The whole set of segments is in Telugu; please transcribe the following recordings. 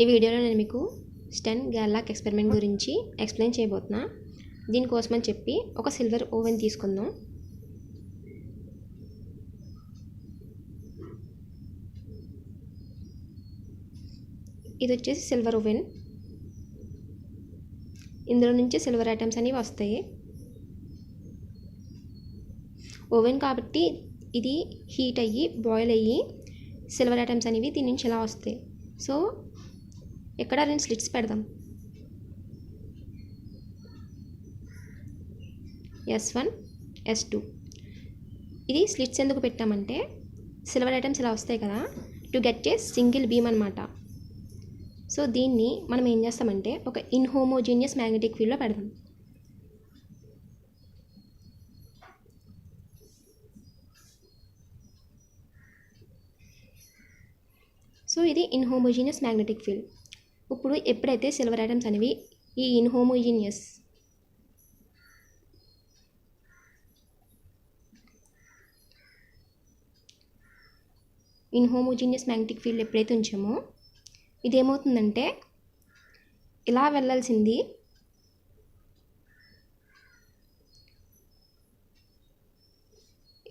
ఈ వీడియోలో నేను మీకు స్టెన్ గ్యాలాక్ ఎక్స్పెరిమెంట్ గురించి ఎక్స్ప్లెయిన్ చేయబోతున్నా. దీనికోసమని చెప్పి ఒక సిల్వర్ ఓవెన్ తీసుకుందాం. ఇది వచ్చేసి సిల్వర్ ఓవెన్. ఇందులో నుంచి సిల్వర్ ఐటమ్స్ అనేవి వస్తాయి. ఓవెన్ కాబట్టి ఇది హీట్ అయ్యి బాయిల్ అయ్యి సిల్వర్ ఐటమ్స్ అనేవి దీని నుంచి ఇలా వస్తాయి. సో ఇక్కడ 2 స్లిట్స్ పెడదాం. S1 S2. ఇది స్లిట్స్ ఎందుకు పెట్టామంటే సిల్వర్ ఐటమ్స్ ఇలా వస్తాయి కదా, to get a single beam అనమాట. సో దీన్ని మనం ఏం చేస్తామంటే ఒక ఇన్హోమోజీనియస్ మ్యాగ్నెటిక్ ఫీల్డ్లో పెడదాం. సో ఇది ఇన్హోమోజీనియస్ మ్యాగ్నెటిక్ ఫీల్డ్. ఇప్పుడు ఎప్పుడైతే సిల్వర్ ఐటమ్స్ అనేవి ఈ ఇన్హోమోజీనియస్ మ్యాగ్నెటిక్ ఫీల్డ్ ఎప్పుడైతే ఉంచామో ఇదేమవుతుందంటే ఇలా వెళ్ళాల్సింది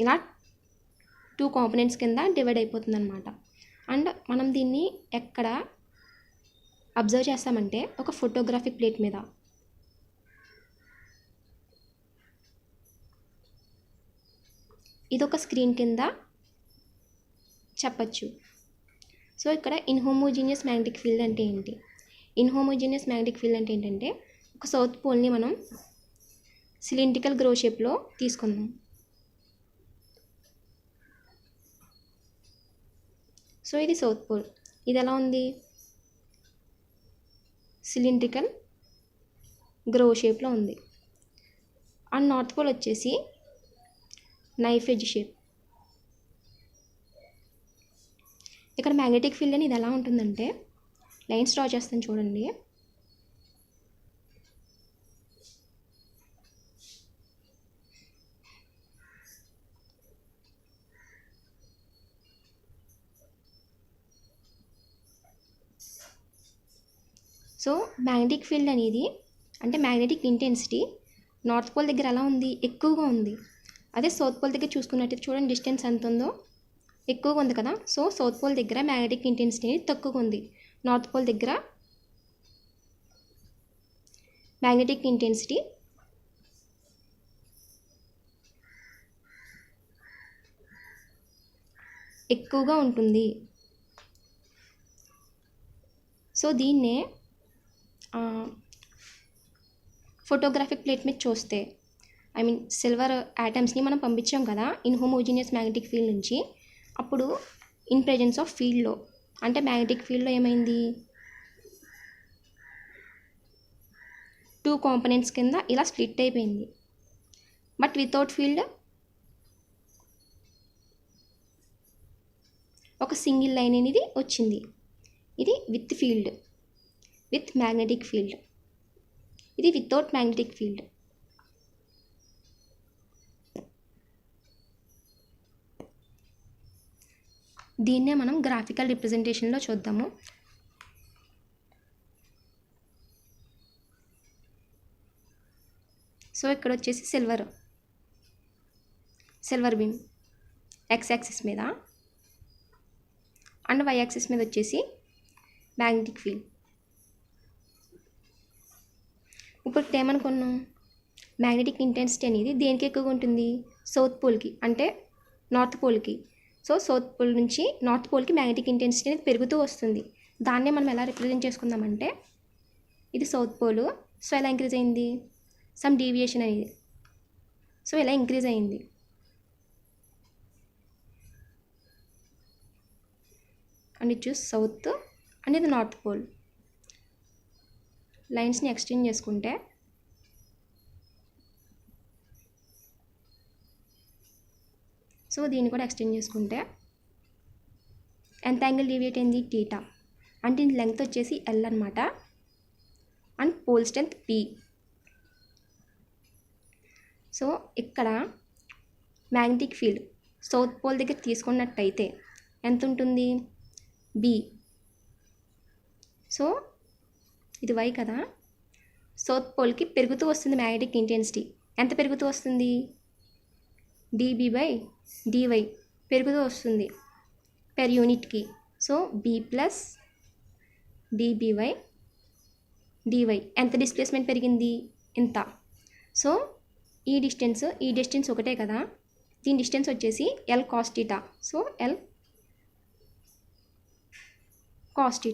ఇలా 2 కాంపోనెంట్స్ కింద డివైడ్ అయిపోతుంది అనమాట. అండ్ మనం దీన్ని ఎక్కడ అబ్జర్వ్ చేస్తామంటే ఒక ఫోటోగ్రాఫిక్ ప్లేట్ మీద. ఇదొక స్క్రీన్ కింద చెప్పచ్చు. సో ఇక్కడ ఇన్హోమోజీనియస్ మ్యాగ్నెటిక్ ఫీల్డ్ అంటే ఏంటి? ఇన్హోమోజీనియస్ మ్యాగ్నెటిక్ ఫీల్డ్ అంటే ఏంటంటే ఒక సౌత్ పోల్ని మనం సిలిండ్రికల్ గ్రో షేప్లో తీసుకుందాం. సో ఇది సౌత్ పోల్. ఇది ఎలా ఉంది? సిలిండ్రికల్ గ్రో షేప్లో ఉంది. అండ్ నార్త్ పోల్ వచ్చేసి నైఫ్ ఎడ్జ్ షేప్. ఇక్కడ మ్యాగ్నెటిక్ ఫీల్డ్ అని ఇది ఎలా ఉంటుందంటే లైన్స్ డ్రా చేస్తాను చూడండి. సో మ్యాగ్నెటిక్ ఫీల్డ్ అనేది అంటే మ్యాగ్నెటిక్ ఇంటెన్సిటీ నార్త్ పోల్ దగ్గర ఎలా ఉంది? ఎక్కువగా ఉంది. అదే సౌత్ పోల్ దగ్గర చూసుకున్నట్టయితే చూడండి డిస్టెన్స్ ఎంత ఉందో, ఎక్కువగా ఉంది కదా. సో సౌత్ పోల్ దగ్గర మ్యాగ్నెటిక్ ఇంటెన్సిటీ అనేది తక్కువగా ఉంది. నార్త్ పోల్ దగ్గర మ్యాగ్నెటిక్ ఇంటెన్సిటీ ఎక్కువగా ఉంటుంది. సో దీన్నే ఫోటోగ్రాఫిక్ ప్లేట్ మీద చూస్తే సిల్వర్ యాటమ్స్ని మనం పంపించాం కదా ఇన్హోమోజీనియస్ మ్యాగ్నెటిక్ ఫీల్డ్ నుంచి. అప్పుడు ఇన్ ప్రెజెన్స్ ఆఫ్ ఫీల్డ్లో అంటే మ్యాగ్నెటిక్ ఫీల్డ్లో ఏమైంది? 2 కాంపోనెంట్స్ కింద ఇలా స్ప్లిట్ అయిపోయింది. బట్ వితౌట్ ఫీల్డ్ ఒక సింగిల్ లైన్ అనేది వచ్చింది. ఇది with field, with magnetic field. ఇది వితౌట్ మ్యాగ్నెటిక్ ఫీల్డ్. దీన్నే మనం గ్రాఫికల్ రిప్రజెంటేషన్లో చూద్దాము. సో ఇక్కడ వచ్చేసి సిల్వర్ బీమ్ ఎక్స్ యాక్సిస్ మీద అండ్ వై యాక్సిస్ మీద వచ్చేసి మ్యాగ్నెటిక్ ఫీల్డ్. ఇప్పుడు ఏమనుకున్నాం? మ్యాగ్నెటిక్ ఇంటెన్సిటీ అనేది దేనికి ఎక్కువగా ఉంటుంది? సౌత్ పోల్కి అంటే నార్త్ పోల్కి. సో సౌత్ పోల్ నుంచి నార్త్ పోల్కి మ్యాగ్నెటిక్ ఇంటెన్సిటీ అనేది పెరుగుతూ వస్తుంది. దాన్నే మనం ఎలా రిప్రజెంట్ చేసుకుందామంటే ఇది సౌత్ పోల్. సో ఎలా ఇంక్రీజ్ అయింది? సమ్ డీవియేషన్ అనేది. సో ఎలా ఇంక్రీజ్ అయింది. అండ్ ఇది చూసి సౌత్ అండ్ ఇది నార్త్ పోల్. లైన్స్ని ఎక్స్టెండ్ చేసుకుంటే సో దీన్ని కూడా ఎక్స్టెండ్ చేసుకుంటే ఎంత యాంగిల్ డీవియేట్ అయింది? టీటా. అంటే దీని లెంగ్త్ వచ్చేసి L అనమాట. And pole strength P. So ఇక్కడ మ్యాగ్నెటిక్ ఫీల్డ్ సౌత్ పోల్ దగ్గర తీసుకున్నట్టయితే ఎంత ఉంటుంది? B. సో ఇది y కదా, సౌత్ పోల్కి పెరుగుతూ వస్తుంది మ్యాగ్నెటిక్ ఇంటెన్సిటీ. ఎంత పెరుగుతూ వస్తుంది? dB/dy పెరుగుతూ వస్తుంది పెర్ యూనిట్కి. So b plus dB/dy. ఎంత డిస్ప్లేస్మెంట్ పెరిగింది? ఇంత. సో ఈ డిస్టెన్స్ ఒకటే కదా, దీని డిస్టెన్స్ వచ్చేసి L cos θ. So L cos θ.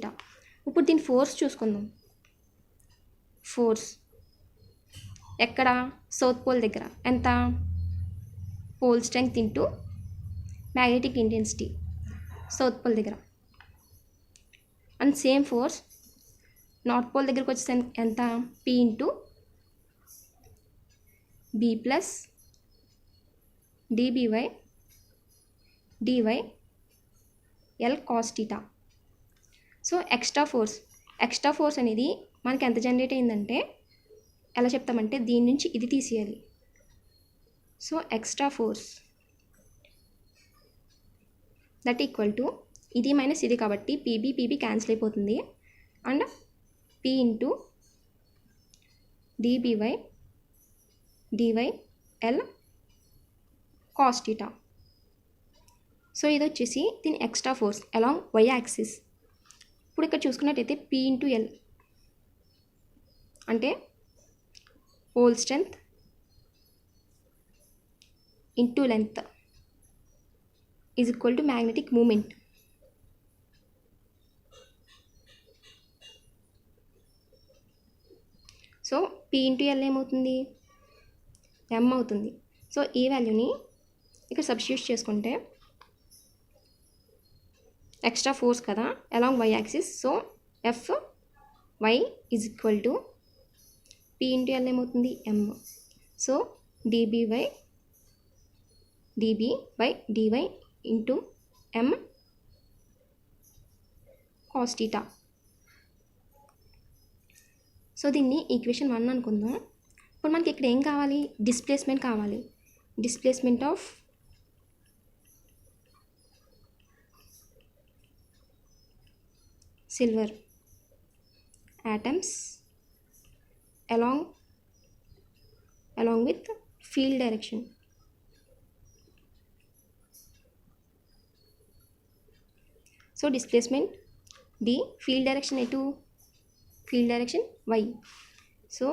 ఇప్పుడు దీని ఫోర్స్ చూసుకుందాం. ఫోర్స్ ఎక్కడ? సౌత్ పోల్ దగ్గర. ఎంత? Pole strength into magnetic intensity south pole దగ్గర. And same force north pole దగ్గరకు వచ్చేసి ఎంత? P into B plus dB/dy L cos θ. So extra force అనేది మనకి ఎంత జనరేట్ అయిందంటే ఎలా చెప్తామంటే దీని నుంచి ఇది తీసేయాలి. So extra force that equal to ఇది మైనస్ ఇది కాబట్టి పీబీ క్యాన్సిల్ అయిపోతుంది. And P into dB/dy L cos θ. So ఇది వచ్చేసి దీని extra force along y axis. ఇప్పుడు ఇక్కడ చూసుకున్నట్టయితే P ఇంటూ L అంటే pole strength into length is equal to magnetic moment. So P into L ఏమవుతుంది? M అవుతుంది. సో ఈ వాల్యూని ఇక్కడ సబ్స్టిట్యూట్ చేసుకుంటే ఎక్స్ట్రా ఫోర్స్ కదా along y axis. So Fy is equal to P into L ఏమవుతుంది? M. So dB/dy into M cos θ. So దీన్ని ఈక్వేషన్ 1 అనుకుందాం. ఇప్పుడు మనకి ఇక్కడ ఏం కావాలి? డిస్ప్లేస్మెంట్ కావాలి. Displacement of silver atoms along with field direction. So displacement D, field direction etu? Field direction y. So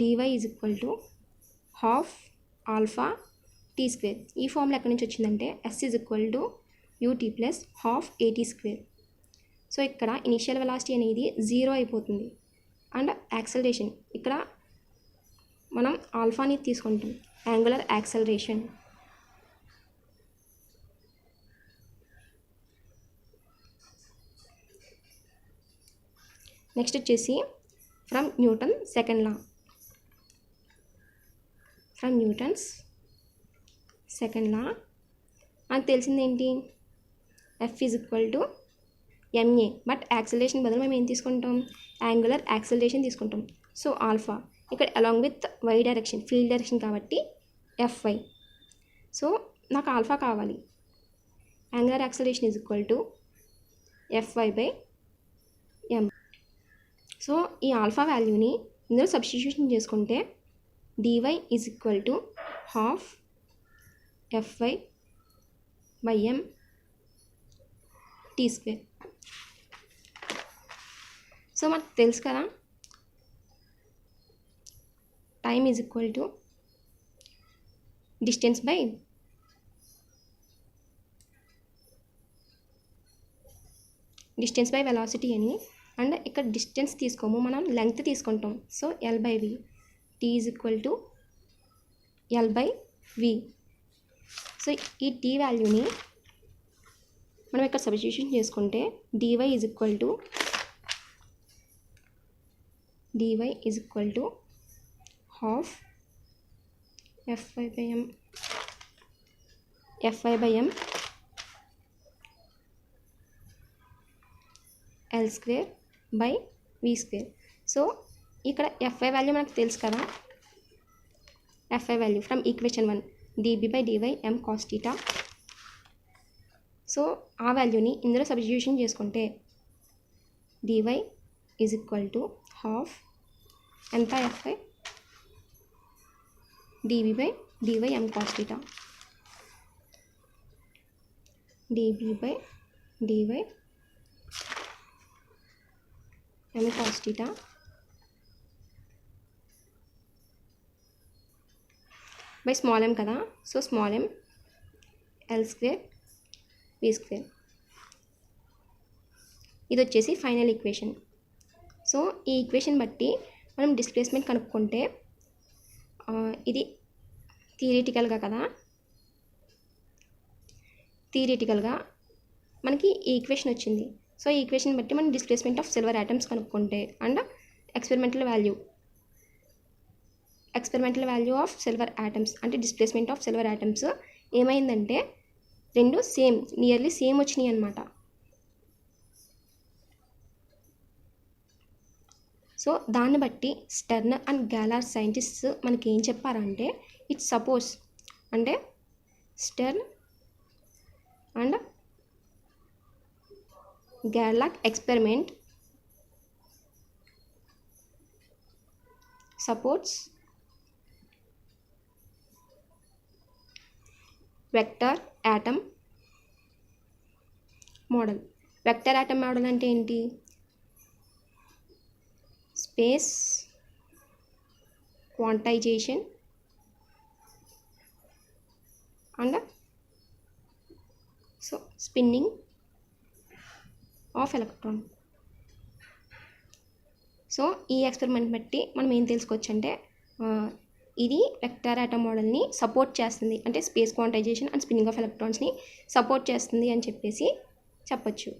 dy is equal to half alpha t square. ఈ ఫార్ములా ఎక్కడి నుంచి వచ్చిందంటే s is equal to ut plus half at square. So ఇక్కడ ఇనిషియల్ వెలాసిటీ అనేది 0 అయిపోతుంది. అండ్ యాక్సలరేషన్ ఇక్కడ మనం ఆల్ఫాని తీసుకుంటాం, యాంగులర్ యాక్సలరేషన్. నెక్స్ట్ వచ్చేసి ఫ్రమ్ న్యూటన్స్ సెకండ్ లా మనకు తెలిసింది ఏంటి? F is equal to ma. But acceleration బదులు మేము ఏం తీసుకుంటాం? యాంగులర్ యాక్సలరేషన్ తీసుకుంటాం. సో ఆల్ఫా ఇక్కడ along with y direction, field direction కాబట్టి Fy. సో నాకు ఆల్ఫా కావాలి. Angular acceleration is equal to Fy/m. So ఈ ఆల్ఫా వాల్యూని ఇందులో సబ్స్టిట్యూషన్ చేసుకుంటే dy is equal to half Fy/m t square. So మనకు తెలుసు కదా time is equal to distance by velocity అని. అండ్ ఇక్కడ డిస్టెన్స్ తీసుకోము, మనం లెంగ్త్ తీసుకుంటాం. So L/v, t is equal to L/v. So ఈ t వాల్యూని మనం ఇక్కడ సబ్స్టిట్యూషన్ చేసుకుంటే dy is equal to half Fy/m L square by v square. So ఇక్కడ Fy వాల్యూ మనకు తెలుసు కదా, Fy value from equation 1 dB/dy m cos θ. So ఆ వాల్యూని ఇందులో సబ్స్టిట్యూషన్ చేసుకుంటే dy is equal to half ఎంత f i dv by dy m cos theta dv by dy m cos theta by small m కదా. So small m l square v square, ఇది వచ్చేసి ఫైనల్ ఈక్వేషన్. సో ఈ ఈక్వేషన్ బట్టి మనం డిస్ప్లేస్మెంట్ కనుక్కుంటే ఇది థియరిటికల్గా కదా, థియరిటికల్గా మనకి ఈ ఈక్వేషన్ వచ్చింది. సో ఈ ఈక్వేషన్ బట్టి మనం డిస్ప్లేస్మెంట్ ఆఫ్ సిల్వర్ ఆటమ్స్ కనుక్కుంటే and experimental value of silver atoms అంటే డిస్ప్లేస్మెంట్ ఆఫ్ సిల్వర్ ఆటమ్స్ ఏమైందంటే రెండు నియర్లీ సేమ్ వచ్చినాయి అన్నమాట. సో దాన్ని బట్టి స్టెర్నర్ అండ్ గ్యాలార్ సైంటిస్ట్స్ మనకి ఏం చెప్పారంటే ఇట్స్ సపోజ్ అంటే స్టెర్న్ అండ్ గ్యాలాక్ experiment supports vector atom model. Vector atom model అంటే ఏంటి? Space quantization and so spinning of electron. So ఈ ఎక్స్పెరిమెంట్ బట్టి మనం ఏం తెలుసుకోవచ్చు అంటే ఇది వెక్టర్ ఆటమ్ మోడల్ని సపోర్ట్ చేస్తుంది, అంటే space quantization and spinning of ఎలక్ట్రాన్స్ని సపోర్ట్ చేస్తుంది అని చెప్పేసి చెప్పచ్చు.